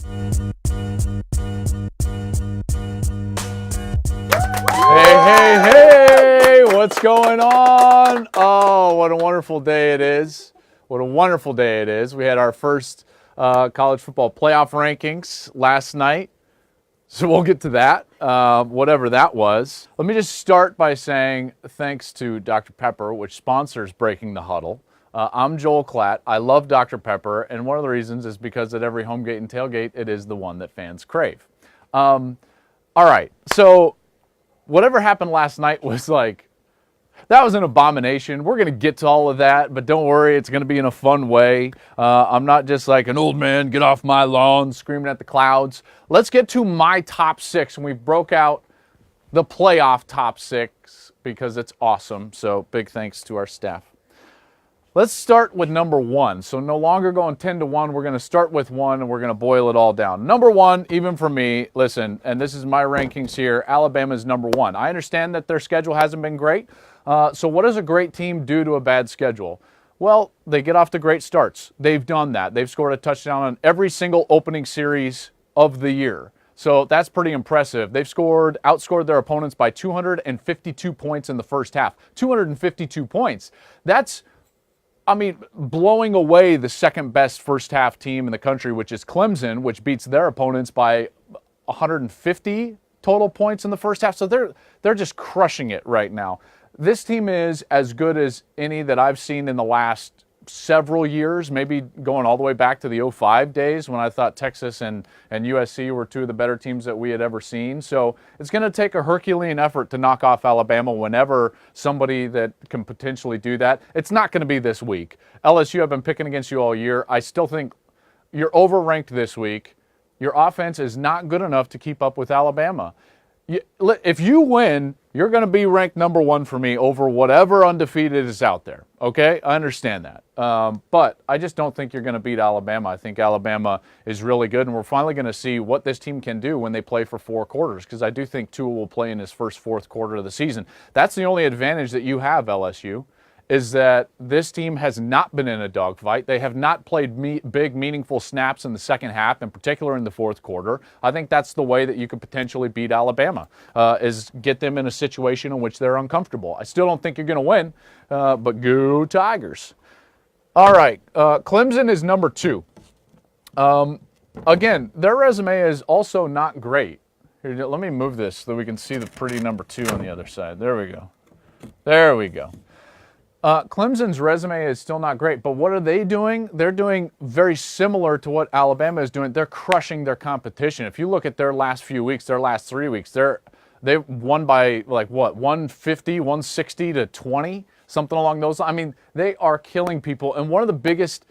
Hey, what's going on? Oh, what a wonderful day it is. What a wonderful day it is. We had our first college football playoff rankings last night, so we'll get to that, whatever that was. Let me just start by saying thanks to Dr. Pepper, which sponsors Breaking the Huddle. I'm Joel Klatt. I love Dr. Pepper, and one of the reasons is because at every home gate and tailgate, it is the one that fans crave. All right, so whatever happened last night was that was an abomination. We're going to get to all of that, but don't worry, it's going to be in a fun way. I'm not just like an old man, get off my lawn, screaming at the clouds. Let's get to my top six, and we broke out the playoff top six because it's awesome, so big thanks to our staff. Let's start with number one. So no longer going 10-1, we're going to start with one, and we're going to boil it all down. Number one, even for me, listen, and this is my rankings here, Alabama's number one. I understand that their schedule hasn't been great. So what does a great team do to a bad schedule? Well, they get off to great starts. They've done that. They've scored a touchdown on every single opening series of the year. So that's pretty impressive. They've outscored their opponents by 252 points in the first half. 252 points. That's, blowing away the second best first half team in the country, which is Clemson, which beats their opponents by 150 total points in the first half. So they're just crushing it right now. This team is as good as any that I've seen in the last several years, maybe going all the way back to the 2005 days when I thought Texas and USC were two of the better teams that we had ever seen. So it's going to take a Herculean effort to knock off Alabama whenever somebody that can potentially do that. It's not going to be this week. LSU, I've been picking against you all year. I still think you're overranked this week. Your offense is not good enough to keep up with Alabama. If you win, you're going to be ranked number one for me over whatever undefeated is out there. Okay? I understand that. But I just don't think you're going to beat Alabama. I think Alabama is really good, and we're finally going to see what this team can do when they play for 4 quarters, because I do think Tua will play in his fourth quarter of the season. That's the only advantage that you have, LSU, is that this team has not been in a dogfight. They have not played big, meaningful snaps in the second half, in particular in the fourth quarter. I think that's the way that you could potentially beat Alabama, is get them in a situation in which they're uncomfortable. I still don't think you're going to win, but go Tigers. All right, Clemson is number 2. Again, their resume is also not great. Here, let me move this so that we can see the pretty number 2 on the other side. There we go. There we go. Clemson's resume is still not great, but what are they doing? They're doing very similar to what Alabama is doing. They're crushing their competition. If you look at their last few weeks, their last 3 weeks, they won by 150, 160 to 20, something along those lines. They are killing people. And one of the biggest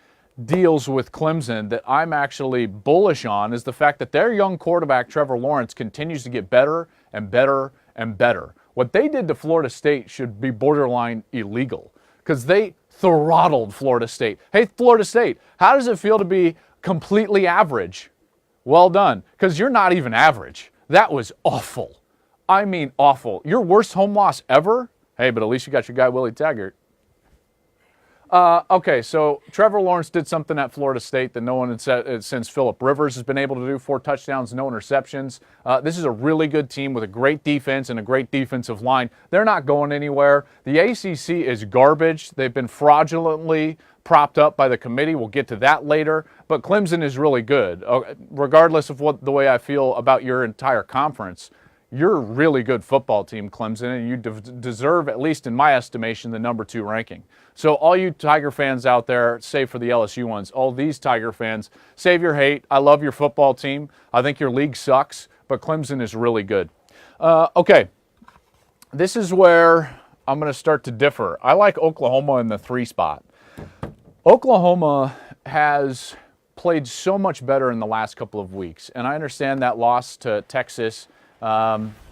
deals with Clemson that I'm actually bullish on is the fact that their young quarterback, Trevor Lawrence, continues to get better and better and better. What they did to Florida State should be borderline illegal, because they throttled Florida State. Hey, Florida State, how does it feel to be completely average? Well done, because you're not even average. That was awful. Awful. Your worst home loss ever? Hey, but at least you got your guy Willie Taggart. Okay, so Trevor Lawrence did something at Florida State that no one had said since Phillip Rivers has been able to do. 4 touchdowns, no interceptions. This is a really good team with a great defense and a great defensive line. They're not going anywhere. The ACC is garbage. They've been fraudulently propped up by the committee. We'll get to that later. But Clemson is really good. Regardless of the way I feel about your entire conference, you're a really good football team, Clemson, and you deserve, at least in my estimation, the number 2 ranking. So all you Tiger fans out there, save for the LSU ones, all these Tiger fans, save your hate. I love your football team. I think your league sucks, but Clemson is really good. Okay, this is where I'm going to start to differ. I like Oklahoma in the 3 spot. Oklahoma has played so much better in the last couple of weeks, and I understand that loss to Texas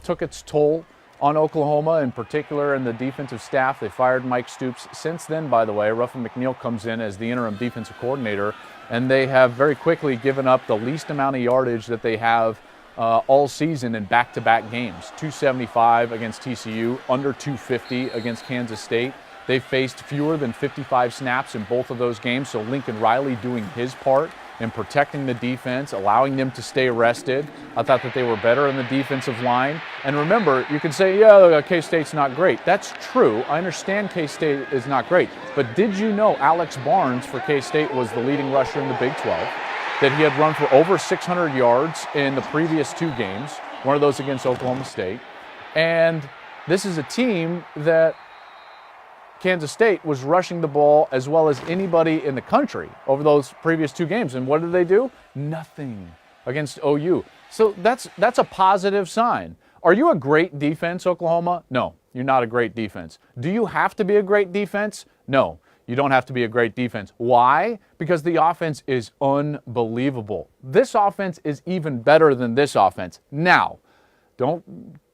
took its toll on Oklahoma, in particular in the defensive staff. They fired Mike Stoops. Since then, by the way, Ruffin McNeil comes in as the interim defensive coordinator, and they have very quickly given up the least amount of yardage that they have all season in back-to-back games. 275 against TCU, under 250 against Kansas State. They've faced fewer than 55 snaps in both of those games, so Lincoln Riley doing his part in protecting the defense, allowing them to stay rested. I thought that they were better in the defensive line. And remember, you can say, yeah, K-State's not great. That's true. I understand K-State is not great. But did you know Alex Barnes for K-State was the leading rusher in the Big 12? That he had run for over 600 yards in the previous 2 games, one of those against Oklahoma State. And this is a team that Kansas State was rushing the ball as well as anybody in the country over those previous 2 games. And what did they do? Nothing against OU. So that's a positive sign. Are you a great defense, Oklahoma? No, you're not a great defense. Do you have to be a great defense? No. You don't have to be a great defense. Why? Because the offense is unbelievable. This offense is even better than this offense. Now, don't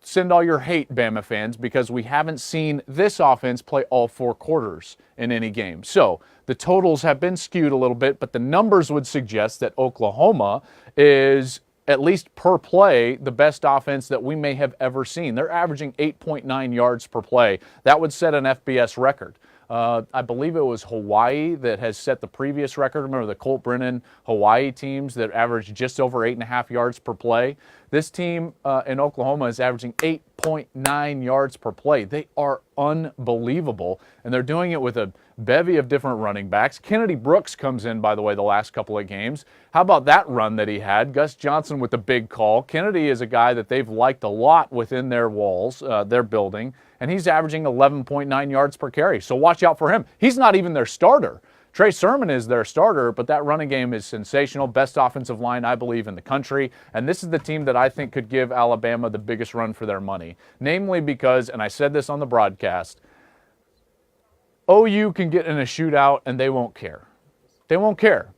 send all your hate, Bama fans, because we haven't seen this offense play all 4 quarters in any game. So the totals have been skewed a little bit, but the numbers would suggest that Oklahoma is, at least per play, the best offense that we may have ever seen. They're averaging 8.9 yards per play. That would set an FBS record. I believe it was Hawaii that has set the previous record. Remember the Colt Brennan Hawaii teams that averaged just over 8.5 yards per play? This team in Oklahoma is averaging 8.9 yards per play. They are unbelievable, and they're doing it with a bevy of different running backs. Kennedy Brooks comes in, by the way, the last couple of games. How about that run that he had? Gus Johnson with the big call. Kennedy is a guy that they've liked a lot within their walls, their building, and he's averaging 11.9 yards per carry. So watch out for him. He's not even their starter. Trey Sermon is their starter, but that running game is sensational. Best offensive line, I believe, in the country. And this is the team that I think could give Alabama the biggest run for their money. Namely because, and I said this on the broadcast, OU can get in a shootout and they won't care. They won't care.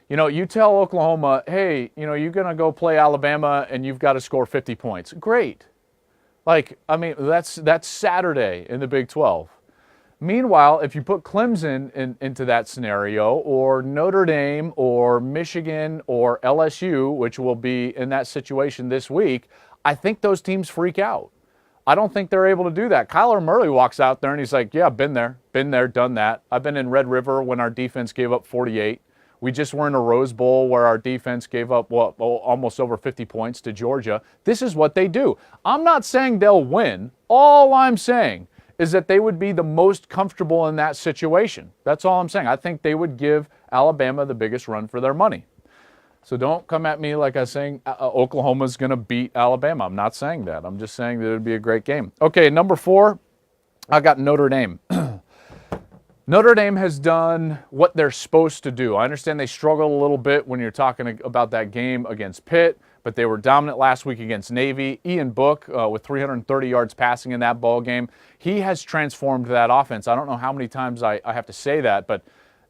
You know, you tell Oklahoma, hey, you know, you're going to go play Alabama and you've got to score 50 points. Great. Like, I mean, that's Saturday in the Big 12. Meanwhile, if you put Clemson into that scenario, or Notre Dame, or Michigan, or LSU, which will be in that situation this week, I think those teams freak out. I don't think they're able to do that. Kyler Murray walks out there and he's like, yeah, been there, done that. I've been in Red River when our defense gave up 48. We just were in a Rose Bowl where our defense gave up almost over 50 points to Georgia. This is what they do. I'm not saying they'll win. All I'm saying is that they would be the most comfortable in that situation. That's all I'm saying. I think they would give Alabama the biggest run for their money. So don't come at me like I'm saying Oklahoma's going to beat Alabama. I'm not saying that. I'm just saying that it would be a great game. Okay, number 4, I got Notre Dame. Notre Dame has done what they're supposed to do. I understand they struggled a little bit when you're talking about that game against Pitt, but they were dominant last week against Navy. Ian Book with 330 yards passing in that ball game. He has transformed that offense. I don't know how many times I have to say that, but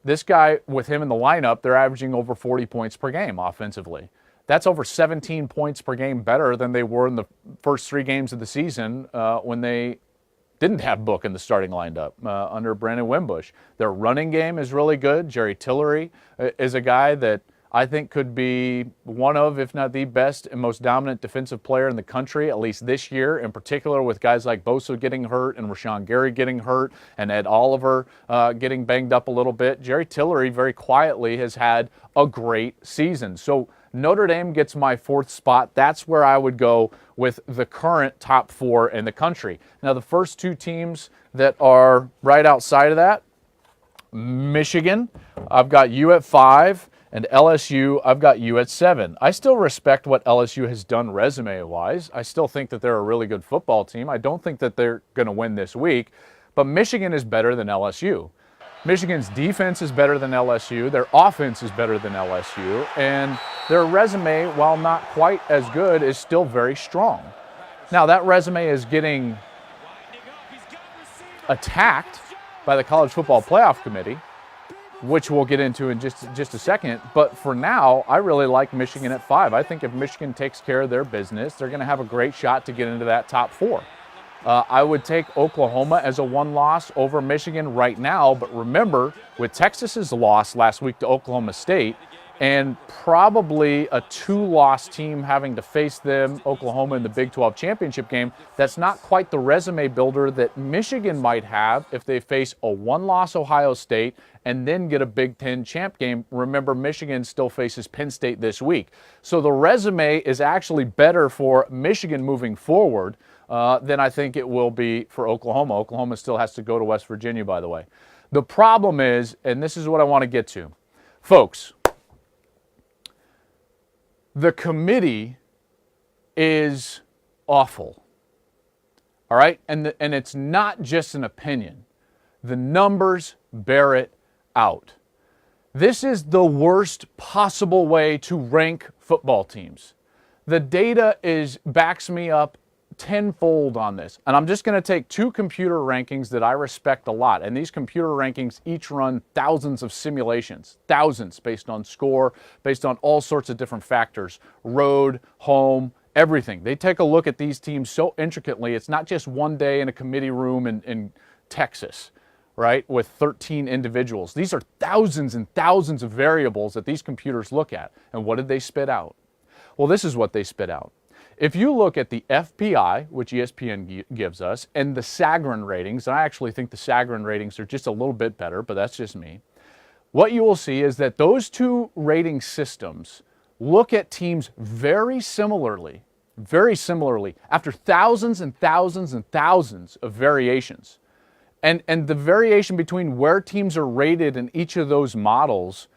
this guy, with him in the lineup, they're averaging over 40 points per game offensively. That's over 17 points per game better than they were in the first 3 games of the season when they didn't have Book in the starting lineup under Brandon Wimbush. Their running game is really good. Jerry Tillery is a guy that I think could be one of, if not the best and most dominant defensive player in the country, at least this year, in particular with guys like Bosa getting hurt and Rashawn Gary getting hurt and Ed Oliver getting banged up a little bit. Jerry Tillery very quietly has had a great season. So Notre Dame gets my 4th spot. That's where I would go with the current top 4 in the country. Now, the first 2 teams that are right outside of that, Michigan, I've got you at 5, and LSU, I've got you at 7. I still respect what LSU has done resume-wise. I still think that they're a really good football team. I don't think that they're going to win this week, but Michigan is better than LSU. Michigan's defense is better than LSU. Their offense is better than LSU. And their resume, while not quite as good, is still very strong. Now, that resume is getting attacked by the College Football Playoff Committee, which we'll get into in just a second. But for now, I really like Michigan at 5. I think if Michigan takes care of their business, they're going to have a great shot to get into that top 4. I would take Oklahoma as a 1 loss over Michigan right now, but remember, with Texas's loss last week to Oklahoma State and probably a 2-loss team having to face them, Oklahoma, in the Big 12 championship game. That's not quite the resume builder that Michigan might have if they face a 1-loss Ohio State and then get a Big 10 champ game. Remember, Michigan still faces Penn State this week. So the resume is actually better for Michigan moving forward than I think it will be for Oklahoma. Oklahoma still has to go to West Virginia, by the way. The problem is, and this is what I want to get to, folks, the committee is awful, all right? And it's not just an opinion. The numbers bear it out. This is the worst possible way to rank football teams. The data backs me up tenfold on this. And I'm just going to take 2 computer rankings that I respect a lot. And these computer rankings each run thousands of simulations, thousands, based on score, based on all sorts of different factors, road, home, everything. They take a look at these teams so intricately. It's not just one day in a committee room in Texas, right, with 13 individuals. These are thousands and thousands of variables that these computers look at. And what did they spit out? Well, this is what they spit out. If you look at the FPI, which ESPN gives us, and the Sagarin ratings, and I actually think the Sagarin ratings are just a little bit better, but that's just me, what you will see is that those 2 rating systems look at teams very similarly, after thousands and thousands and thousands of variations. And the variation between where teams are rated in each of those models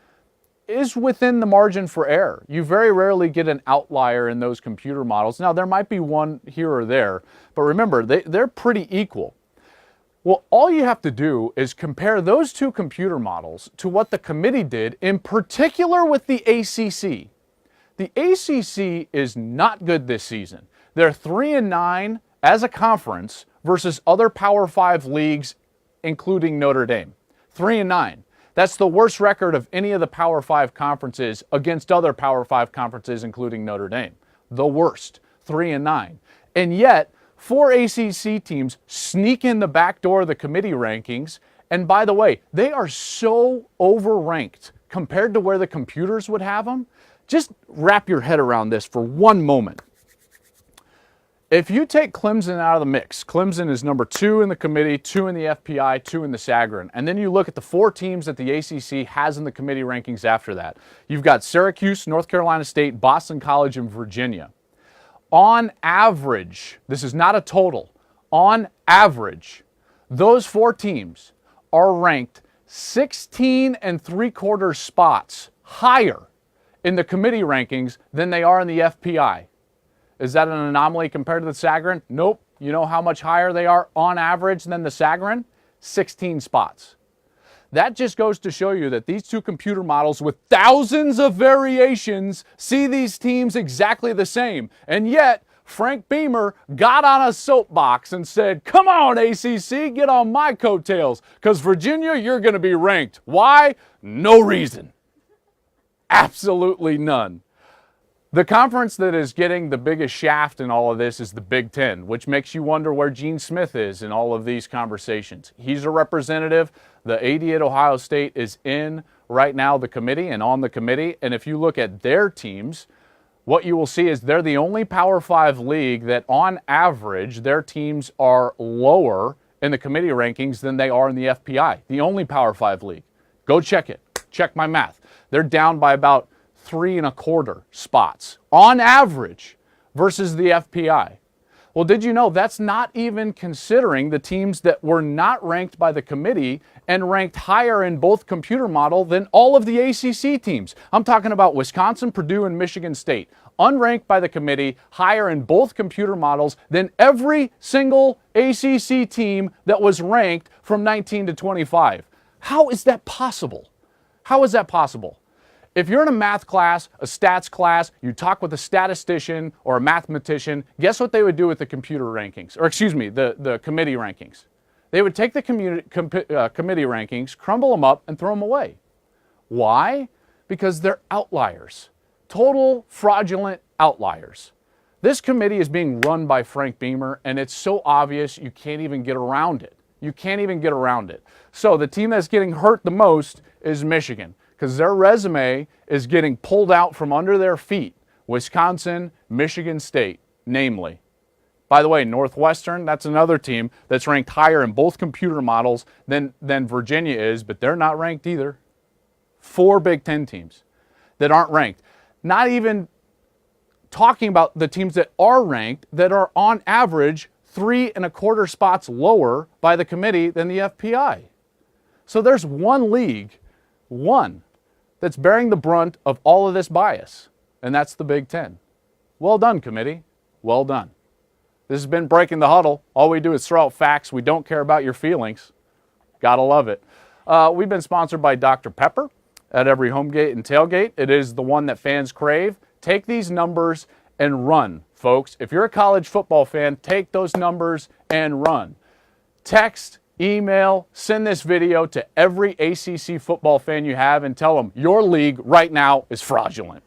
is within the margin for error. You very rarely get an outlier in those computer models. Now, there might be one here or there, but remember, they're pretty equal. Well, all you have to do is compare those 2 computer models to what the committee did, in particular with the ACC. The ACC is not good this season. They're 3-9 as a conference versus other Power 5 leagues, including Notre Dame. 3-9. That's the worst record of any of the Power 5 conferences against other Power 5 conferences, including Notre Dame. The worst, 3-9. And yet, 4 ACC teams sneak in the back door of the committee rankings. And by the way, they are so overranked compared to where the computers would have them. Just wrap your head around this for one moment. If you take Clemson out of the mix, Clemson is number 2 in the committee, 2 in the FPI, 2 in the Sagarin, and then you look at the 4 teams that the ACC has in the committee rankings after that. You've got Syracuse, North Carolina State, Boston College, and Virginia. On average, this is not a total, on average, those 4 teams are ranked 16 3/4 spots higher in the committee rankings than they are in the FPI. Is that an anomaly compared to the Sagarin? Nope. You know how much higher they are on average than the Sagarin? 16 spots. That just goes to show you that these 2 computer models with thousands of variations see these teams exactly the same. And yet, Frank Beamer got on a soapbox and said, come on, ACC, get on my coattails, because Virginia, you're going to be ranked. Why? No reason. Absolutely none. The conference that is getting the biggest shaft in all of this is the Big 10, which makes you wonder where Gene Smith is in all of these conversations. He's a representative. The AD at Ohio State is in right now the committee and on the committee. And if you look at their teams, what you will see is they're the only Power 5 league that on average their teams are lower in the committee rankings than they are in the FPI. The only Power 5 league. Go check it. Check my math. They're down by about 3 1/4 spots on average versus the FPI. Well, did you know that's not even considering the teams that were not ranked by the committee and ranked higher in both computer model than all of the ACC teams? I'm talking about Wisconsin, Purdue, and Michigan State. Unranked by the committee, higher in both computer models than every single ACC team that was ranked from 19 to 25. How is that possible? How is that possible? If you're in a math class, a stats class, you talk with a statistician or a mathematician, guess what they would do with the computer rankings? Or excuse me, the committee rankings. They would take the committee rankings, crumble them up, and throw them away. Why? Because they're outliers. Total fraudulent outliers. This committee is being run by Frank Beamer, and it's so obvious you can't even get around it. You can't even get around it. So the team that's getting hurt the most is Michigan. because their resume is getting pulled out from under their feet. Wisconsin, Michigan State, namely. By the way, Northwestern, that's another team that's ranked higher in both computer models than Virginia is, but they're not ranked either. 4 Big Ten teams that aren't ranked. Not even talking about the teams that are ranked, that are on average 3.25 spots lower by the committee than the FPI. So there's one league, one, that's bearing the brunt of all of this bias, and that's the Big Ten. Well done, committee. Well done. This has been Breaking the Huddle. All we do is throw out facts. We don't care about your feelings. Gotta love it. We've been sponsored by Dr. Pepper at every home gate and tailgate. It is the one that fans crave. Take these numbers and run, folks. If you're a college football fan, take those numbers and run. Text, email, send this video to every ACC football fan you have and tell them your league right now is fraudulent.